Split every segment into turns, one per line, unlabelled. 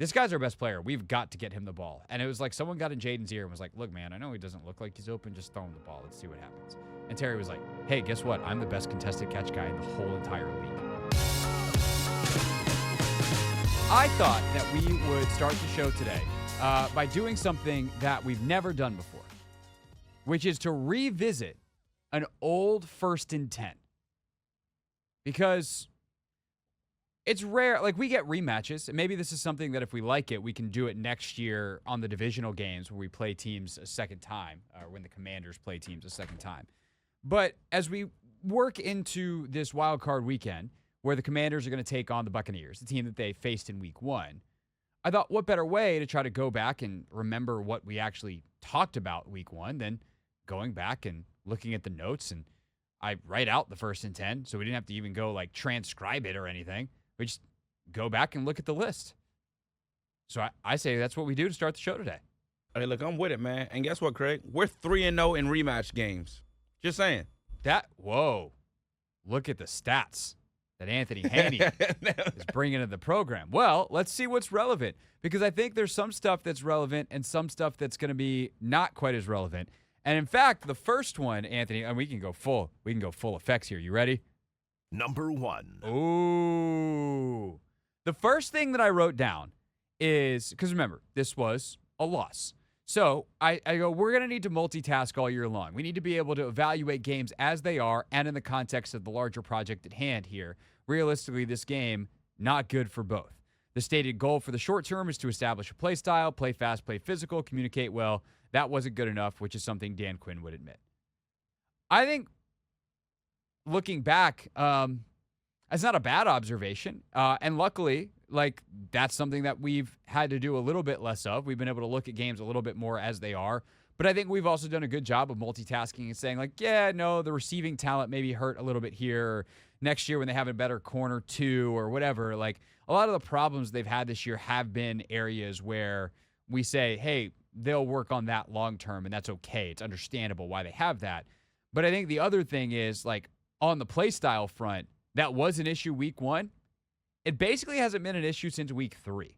this guy's our best player. We've got to get him the ball. And it was like someone got in Jaden's ear and was like, look, man, I know he doesn't look like he's open. Just throw him the ball. Let's see what happens. And Terry was like, hey, guess what? I'm the best contested catch guy in the whole entire league. I thought that we would start the show today by doing something that we've never done before, which is to revisit an old 1st and 10. Because it's rare. Like, we get rematches, and maybe this is something that if we like it, we can do it next year on the divisional games where we play teams a second time, or when the Commanders play teams a second time. But as we work into this wild card weekend, where the Commanders are going to take on the Buccaneers, the team that they faced in week 1, I thought, what better way to try to go back and remember what we actually talked about week 1 than going back and looking at the notes. And I write out the 1st and 10, so we didn't have to even go like transcribe it or anything. We just go back and look at the list. So I say that's what we do to start the show today.
Hey, look, I'm with it, man. And guess what, Craig? We're 3-0 in rematch games. Just saying.
Whoa. Look at the stats that Anthony Haney is bringing to the program. Well, let's see what's relevant, because I think there's some stuff that's relevant and some stuff that's going to be not quite as relevant. And in fact, the first one, Anthony, and we can go full effects here. You ready?
Number 1.
Ooh. The first thing that I wrote down is, because remember, this was a loss. So I go, we're going to need to multitask all year long. We need to be able to evaluate games as they are and in the context of the larger project at hand here. Realistically, this game, not good for both. The stated goal for the short term is to establish a play style, play fast, play physical, communicate well. That wasn't good enough, which is something Dan Quinn would admit. I think looking back, it's not a bad observation. And luckily, like, that's something that we've had to do a little bit less of. We've been able to look at games a little bit more as they are. But I think we've also done a good job of multitasking and saying, like, yeah, no, the receiving talent maybe hurt a little bit here. Or next year when they have a better corner 2 or whatever. Like, a lot of the problems they've had this year have been areas where we say, hey, they'll work on that long term, and that's okay. It's understandable why they have that. But I think the other thing is, like, on the play style front, that was an issue week 1. It basically hasn't been an issue since week 3.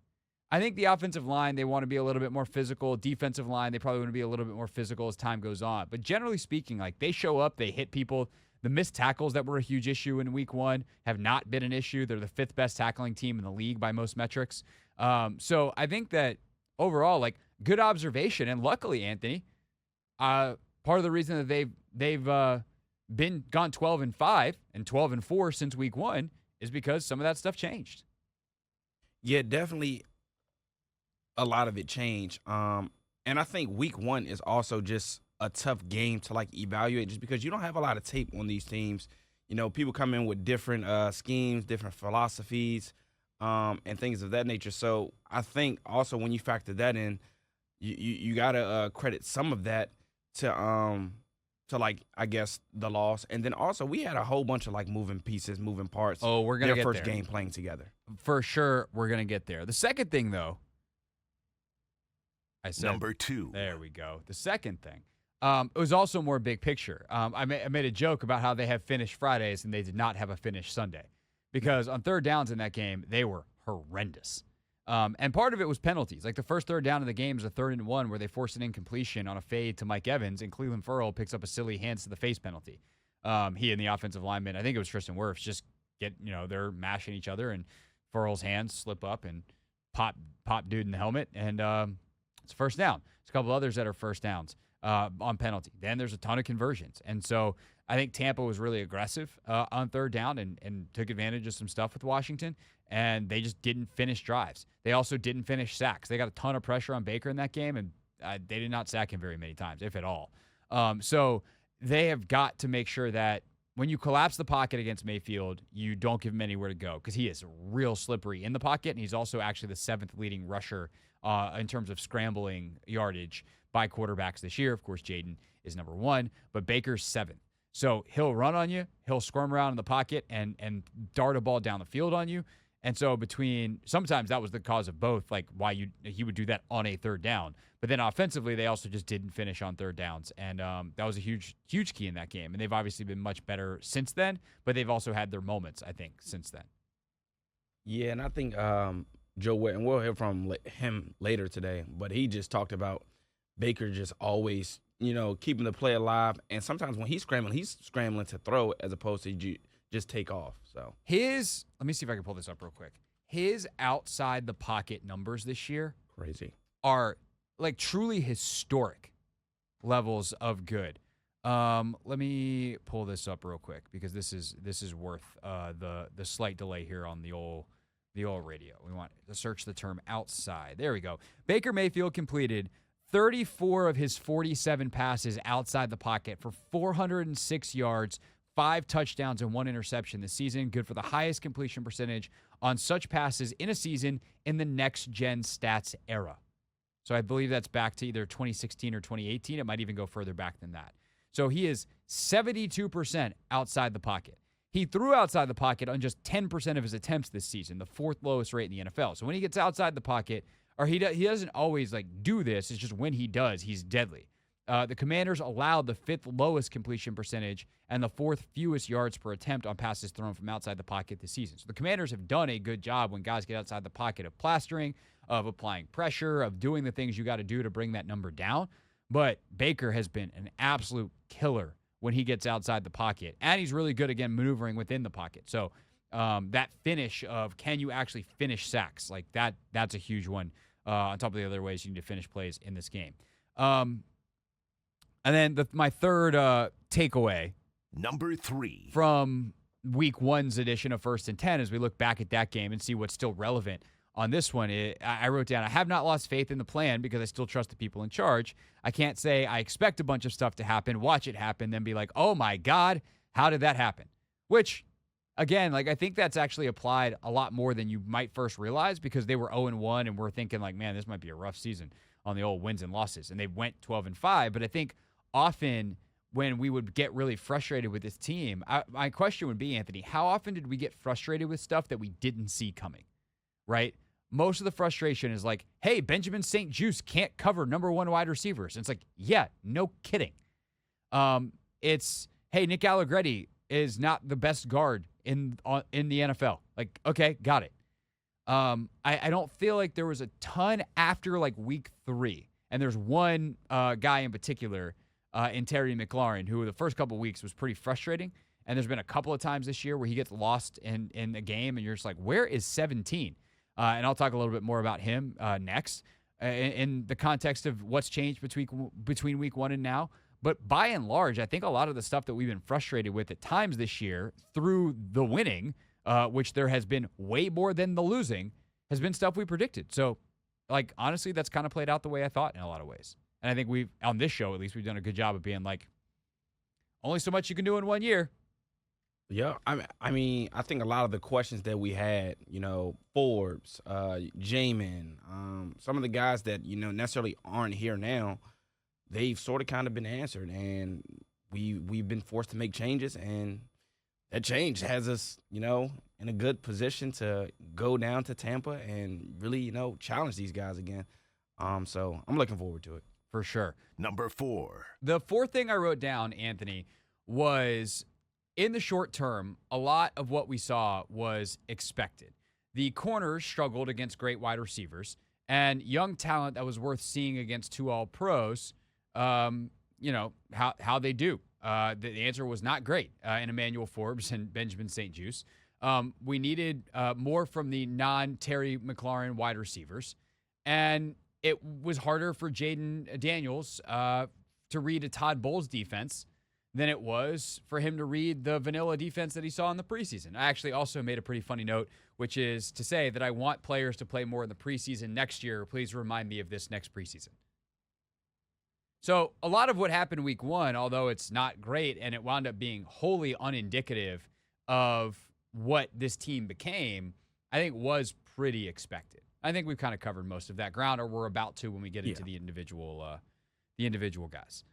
I think the offensive line, they want to be a little bit more physical. Defensive line, they probably want to be a little bit more physical as time goes on. But generally speaking, like, they show up, they hit people. The missed tackles that were a huge issue in week 1 have not been an issue. They're the 5th best tackling team in the league by most metrics. So I think that overall, like, good observation. And luckily, Anthony, part of the reason that they've been gone 12-5 and 12-4 since week 1 is because some of that stuff changed.
Yeah, definitely a lot of it changed. And I think week 1 is also just a tough game to, like, evaluate, just because you don't have a lot of tape on these teams. You know, people come in with different schemes, different philosophies, and things of that nature. So I think also when you factor that in, you got to credit some of that to like, I guess, the loss. And then also we had a whole bunch of, like, moving pieces, moving parts.
Oh, we're going to get there.
Their first game playing together.
For sure, we're going to get there. The second thing, though, I said.
Number 2.
There we go. The second thing. It was also more big picture. I made a joke about how they have finished Fridays and they did not have a finish Sunday. Because on third downs in that game, they were horrendous. And part of it was penalties. Like, the first third down of the game is a 3rd and 1 where they forced an incompletion on a fade to Mike Evans, and Cleveland Ferrell picks up a silly hands to the face penalty. He and the offensive lineman, I think it was Tristan Wirfs, just they're mashing each other, and Ferrell's hands slip up and pop dude in the helmet, and it's a first down. There's a couple others that are first downs on penalty. Then there's a ton of conversions. And so I think Tampa was really aggressive on third down and took advantage of some stuff with Washington, and they just didn't finish drives. They also didn't finish sacks. They got a ton of pressure on Baker in that game, and they did not sack him very many times, if at all. So they have got to make sure that when you collapse the pocket against Mayfield, you don't give him anywhere to go, because he is real slippery in the pocket, and he's also actually the 7th leading rusher in terms of scrambling yardage by quarterbacks this year. Of course, Jaden is number 1, but Baker's 7th. So he'll run on you, he'll squirm around in the pocket and dart a ball down the field on you. And so sometimes that was the cause of both, like why he would do that on a third down. But then offensively, they also just didn't finish on third downs. And that was a huge, huge key in that game. And they've obviously been much better since then, but they've also had their moments, I think, since then.
Yeah, and I think Joe Webb, and we'll hear from him later today, but he just talked about Baker just always, keeping the play alive. And sometimes when he's scrambling to throw as opposed to just take off. So
let me see if I can pull this up real quick. His outside the pocket numbers this year
crazy
are like truly historic levels of good. Let me pull this up real quick because this is worth the slight delay here on the old radio. We want to search the term outside. There we go. Baker Mayfield completed 34 of his 47 passes outside the pocket for 406 yards, 5 touchdowns, and 1 interception this season. Good for the highest completion percentage on such passes in a season in the next-gen stats era. So I believe that's back to either 2016 or 2018. It might even go further back than that. So he is 72% outside the pocket. He threw outside the pocket on just 10% of his attempts this season, the 4th lowest rate in the NFL. So when he gets outside the pocket, or he doesn't always do this, it's just when he does, he's deadly. The Commanders allowed the 5th lowest completion percentage and the 4th fewest yards per attempt on passes thrown from outside the pocket this season. So the Commanders have done a good job when guys get outside the pocket of plastering, of applying pressure, of doing the things you got to do to bring that number down. But Baker has been an absolute killer when he gets outside the pocket. And he's really good, again, maneuvering within the pocket. So that finish of can you actually finish sacks, that's a huge one on top of the other ways you need to finish plays in this game. And then my third takeaway.
Number 3.
From Week 1's edition of First and 10 as we look back at that game and see what's still relevant on this one. I wrote down, I have not lost faith in the plan because I still trust the people in charge. I can't say I expect a bunch of stuff to happen, watch it happen, then be like, oh my God, how did that happen? Which, again, I think that's actually applied a lot more than you might first realize because they were 0-1 and we're thinking man, this might be a rough season on the old wins and losses. And they went 12-5. But I think often when we would get really frustrated with this team, my question would be, Anthony, how often did we get frustrated with stuff that we didn't see coming, right? Most of the frustration is hey, Benjamin St. Juste can't cover number 1 wide receivers. And it's yeah, no kidding. It's, hey, Nick Allegretti is not the best guard in the NFL. Okay, got it. I don't feel like there was a ton after week 3. And there's one guy in particular in Terry McLaurin who the first couple weeks was pretty frustrating. And there's been a couple of times this year where he gets lost in the game and you're just where is 17? And I'll talk a little bit more about him next in the context of what's changed between week 1 and now. But by and large, I think a lot of the stuff that we've been frustrated with at times this year through the winning, which there has been way more than the losing, has been stuff we predicted. So, honestly, that's kind of played out the way I thought in a lot of ways. And I think on this show, at least, we've done a good job of being only so much you can do in 1 year.
Yeah, I mean, I think a lot of the questions that we had, Forbes, Jamin, some of the guys that, necessarily aren't here now, they've sort of kind of been answered. And we've been forced to make changes. And that change has us, in a good position to go down to Tampa and really, challenge these guys again. So I'm looking forward to it.
For sure.
Number 4.
The 4th thing I wrote down, Anthony, was in the short term, a lot of what we saw was expected. The corners struggled against great wide receivers, and young talent that was worth seeing against 2 All-Pros, how they do. The answer was not great in Emanuel Forbes and Benjamin St. Juste. We needed more from the non-Terry McLaurin wide receivers, and it was harder for Jaden Daniels to read a Todd Bowles defense than it was for him to read the vanilla defense that he saw in the preseason. I actually also made a pretty funny note, which is to say that I want players to play more in the preseason next year. Please remind me of this next preseason. So a lot of what happened week 1, although it's not great and it wound up being wholly unindicative of what this team became, I think was pretty expected. I think we've kind of covered most of that ground, or we're about to when we get into the individual guys.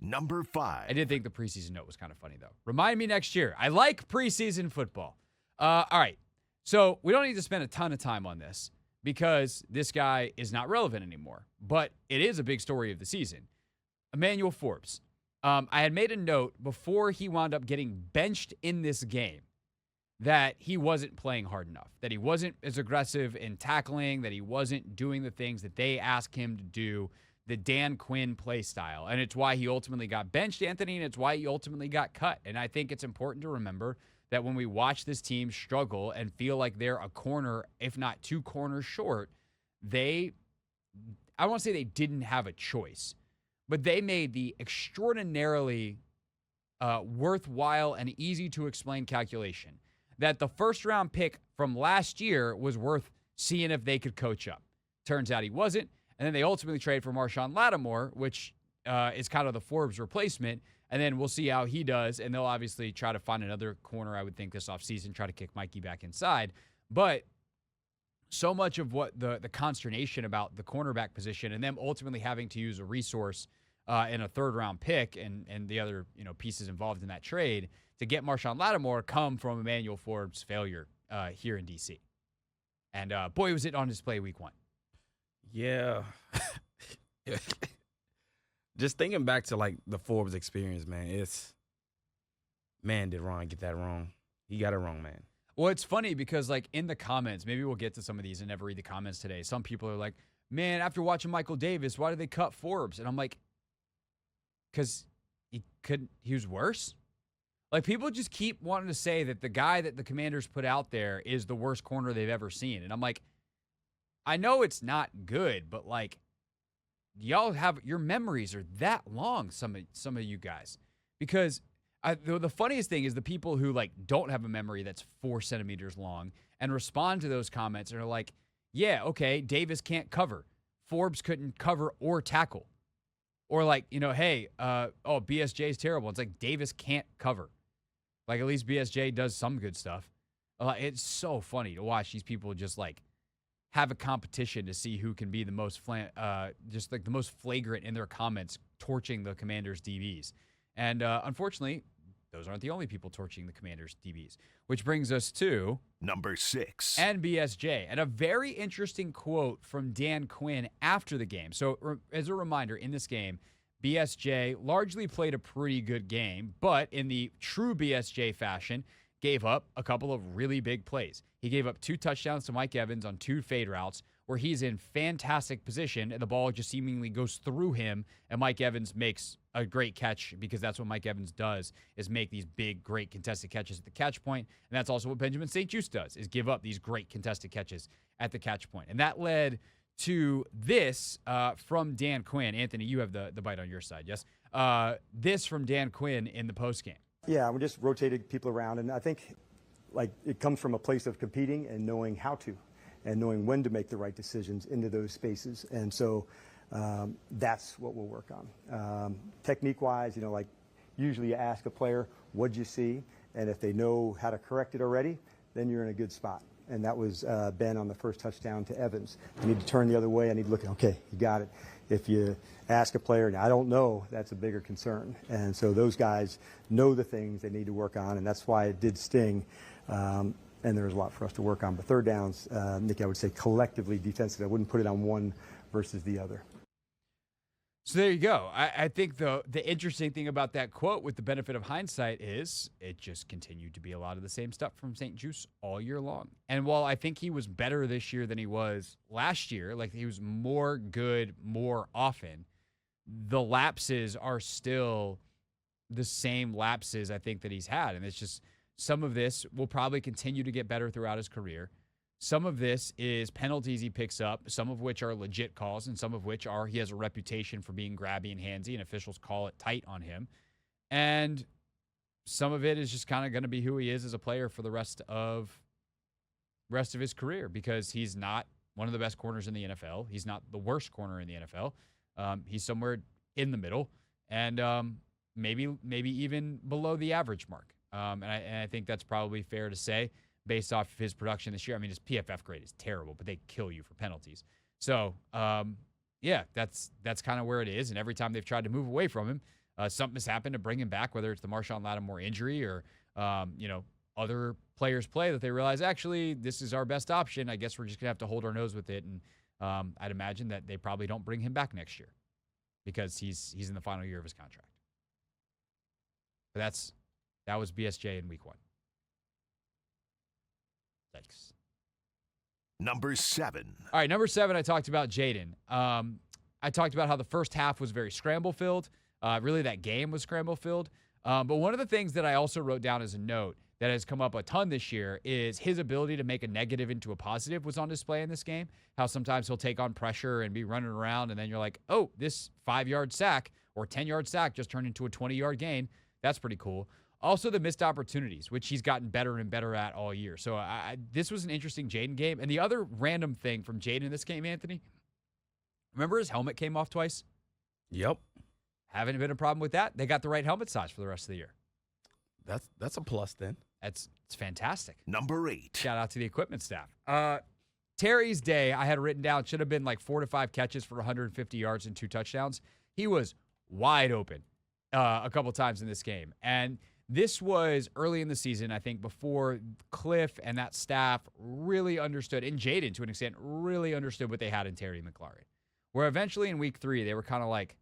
Number 5.
I did think the preseason note was kind of funny, though. Remind me next year. I like preseason football. All right. So we don't need to spend a ton of time on this because this guy is not relevant anymore. But it is a big story of the season. Emanuel Forbes. I had made a note before he wound up getting benched in this game that he wasn't playing hard enough, that he wasn't as aggressive in tackling, that he wasn't doing the things that they asked him to do, the Dan Quinn play style. And it's why he ultimately got benched, Anthony, and it's why he ultimately got cut. And I think it's important to remember that when we watch this team struggle and feel like they're a corner, if not 2 corners short, I don't want to say they didn't have a choice, but they made the extraordinarily worthwhile and easy to explain calculation that the first round pick from last year was worth seeing if they could coach up. Turns out he wasn't. And then they ultimately trade for Marshawn Lattimore, which is kind of the Forbes replacement. And then we'll see how he does. And they'll obviously try to find another corner, I would think, this offseason, try to kick Mikey back inside. But so much of what the consternation about the cornerback position and them ultimately having to use a resource in a third-round pick and the other pieces involved in that trade to get Marshawn Lattimore come from Emanuel Forbes' failure here in D.C. And, boy, was it on display week 1.
Yeah. Just thinking back to, like, the Forbes experience, man, did Ron get that wrong? He got it wrong, man.
Well, it's funny because, like, in the comments, maybe we'll get to some of these and never read the comments today. Some people are like, man, after watching Michael Davis, why did they cut Forbes? And I'm like, because he was worse. Like, people just keep wanting to say that the guy that the Commanders put out there is the worst corner they've ever seen. And I'm like, I know it's not good, but, like, y'all your memories are that long, some of you guys. Because the funniest thing is the people who, like, don't have a memory that's 4 centimeters long and respond to those comments and are like, yeah, okay, Davis can't cover. Forbes couldn't cover or tackle. Or, like, hey, BSJ is terrible. It's like Davis can't cover. Like, at least BSJ does some good stuff. It's so funny to watch these people just, like, have a competition to see who can be the most just like the most flagrant in their comments, torching the Commanders' DBs. And unfortunately, those aren't the only people torching the Commanders' DBs, which brings us to
Number 6.
and BSJ. And a very interesting quote from Dan Quinn after the game. So as a reminder, in this game, BSJ largely played a pretty good game, but in the true BSJ fashion, gave up a couple of really big plays. He gave up 2 touchdowns to Mike Evans on 2 fade routes where he's in fantastic position and the ball just seemingly goes through him and Mike Evans makes a great catch because that's what Mike Evans does is make these big, great contested catches at the catch point. And that's also what Benjamin St-Juste does is give up these great contested catches at the catch point. And that led to this from Dan Quinn. Anthony, you have the bite on your side, yes? This from Dan Quinn in the postgame.
Yeah, we just rotated people around, and I think like it comes from a place of competing and knowing how to and knowing when to make the right decisions into those spaces. And so that's what we'll work on. Technique-wise, like usually you ask a player, what'd you see? And if they know how to correct it already, then you're in a good spot. And that was Ben on the first touchdown to Evans. I need to turn the other way. I need to look, okay, you got it. If you ask a player, and I don't know, that's a bigger concern. And so those guys know the things they need to work on, and that's why it did sting. And there's a lot for us to work on. But third downs, Nick, I would say collectively defensive. I wouldn't put it on one versus the other.
So there you go. I think the interesting thing about that quote with the benefit of hindsight is it just continued to be a lot of the same stuff from St-Juste all year long. And while I think he was better this year than he was last year, like he was more good more often, the lapses are still the same lapses I think that he's had. And it's just some of this will probably continue to get better throughout his career. Some of this is penalties he picks up, some of which are legit calls, and some of which are he has a reputation for being grabby and handsy, and officials call it tight on him. And some of it is just kind of going to be who he is as a player for the rest of his career because he's not one of the best corners in the NFL. He's not the worst corner in the NFL. He's somewhere in the middle, and maybe even below the average mark. And I think that's probably fair to say. Based off of his production this year. I mean, his PFF grade is terrible, but they kill you for penalties. So, yeah, that's kind of where it is. And every time they've tried to move away from him, something has happened to bring him back, whether it's the Marshawn Lattimore injury or, other players play that they realize, actually, this is our best option. I guess we're just going to have to hold our nose with it. And I'd imagine that they probably don't bring him back next year because he's in the final year of his contract. But that was BSJ in week 1. Thanks.
Number 7.
All right, number 7, I talked about Jaden. I talked about how the first half was very scramble-filled. Really, that game was scramble-filled. But one of the things that I also wrote down as a note that has come up a ton this year is his ability to make a negative into a positive was on display in this game. How sometimes he'll take on pressure and be running around, and then you're like, oh, this 5-yard sack or 10-yard sack just turned into a 20-yard gain. That's pretty cool. Also, the missed opportunities, which he's gotten better and better at all year. So this was an interesting Jaden game. And the other random thing from Jaden in this game, Anthony, remember his helmet came off twice?
Yep.
Haven't been a problem with that. They got the right helmet size for the rest of the year.
That's a plus then.
It's fantastic.
Number 8.
Shout out to the equipment staff. Terry's day, I had written down, should have been like 4 to 5 catches for 150 yards and 2 touchdowns. He was wide open a couple times in this game. And this was early in the season, I think, before Cliff and that staff really understood, and Jaden to an extent, really understood what they had in Terry McLaurin. Where eventually in week 3, they were kind of like,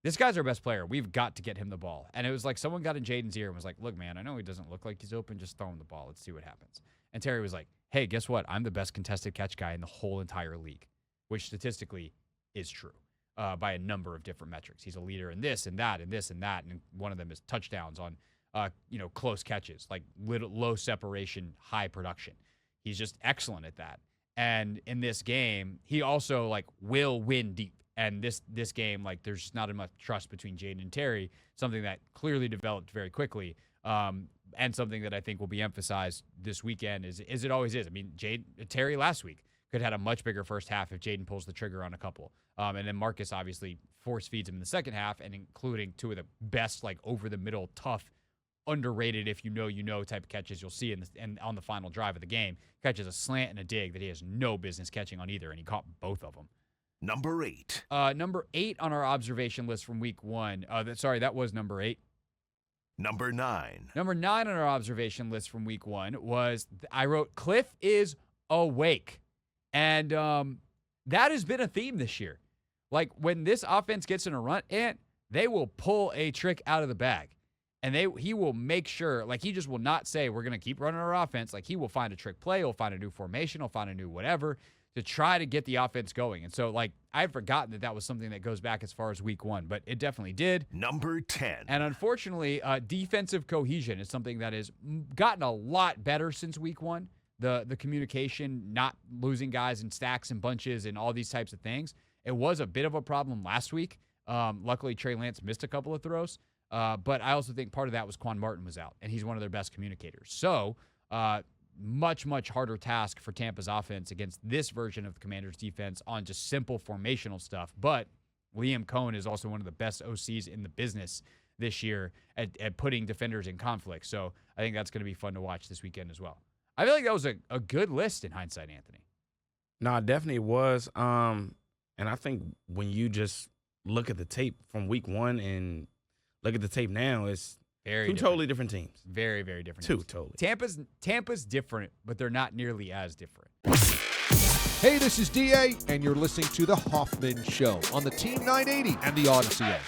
this guy's our best player. We've got to get him the ball. And it was like someone got in Jaden's ear and was like, look, man, I know he doesn't look like he's open. Just throw him the ball. Let's see what happens. And Terry was like, hey, guess what? I'm the best contested catch guy in the whole entire league, which statistically is true by a number of different metrics. He's a leader in this and that and this and that. And one of them is touchdowns on close catches, like low separation, high production. He's just excellent at that. And in this game, he also like will win deep. And this game, like, there's just not enough trust between Jaden and Terry, something that clearly developed very quickly, and something that I think will be emphasized this weekend is it always is. I mean, Terry last week could have had a much bigger first half if Jaden pulls the trigger on a couple. And then Marcus obviously force feeds him in the second half, and including 2 of the best, like, over-the-middle, tough, underrated, if you know type of catches you'll see and on the final drive of the game. Catches a slant and a dig that he has no business catching on either, and he caught both of them.
Number 8.
Number 8 on our observation list from week 1. That was number 8.
Number 9.
Number 9 on our observation list from week 1 was, I wrote, Cliff is awake. And that has been a theme this year. Like, when this offense gets in a run, they will pull a trick out of the bag. And he will make sure, like, he just will not say, we're going to keep running our offense. Like, he will find a trick play. He'll find a new formation. He'll find a new whatever to try to get the offense going. And so, like, I had forgotten that was something that goes back as far as week 1, but it definitely did.
Number 10.
And unfortunately, defensive cohesion is something that has gotten a lot better since week 1. The communication, not losing guys in stacks and bunches and all these types of things. It was a bit of a problem last week. Luckily, Trey Lance missed a couple of throws. But I also think part of that was Quan Martin was out, and he's one of their best communicators. So, much, much harder task for Tampa's offense against this version of the Commanders' defense on just simple formational stuff. But Liam Cohen is also one of the best OCs in the business this year at putting defenders in conflict. So I think that's going to be fun to watch this weekend as well. I feel like that was a good list in hindsight, Anthony.
No, it definitely was. And I think when you just look at the tape from week 1 and look at the tape now, it's totally different teams.
Very, very different.
Two
teams.
totally.
Tampa's different, but they're not nearly as different.
Hey, this is DA, and you're listening to The Hoffman Show on the Team 980 and the Odyssey app.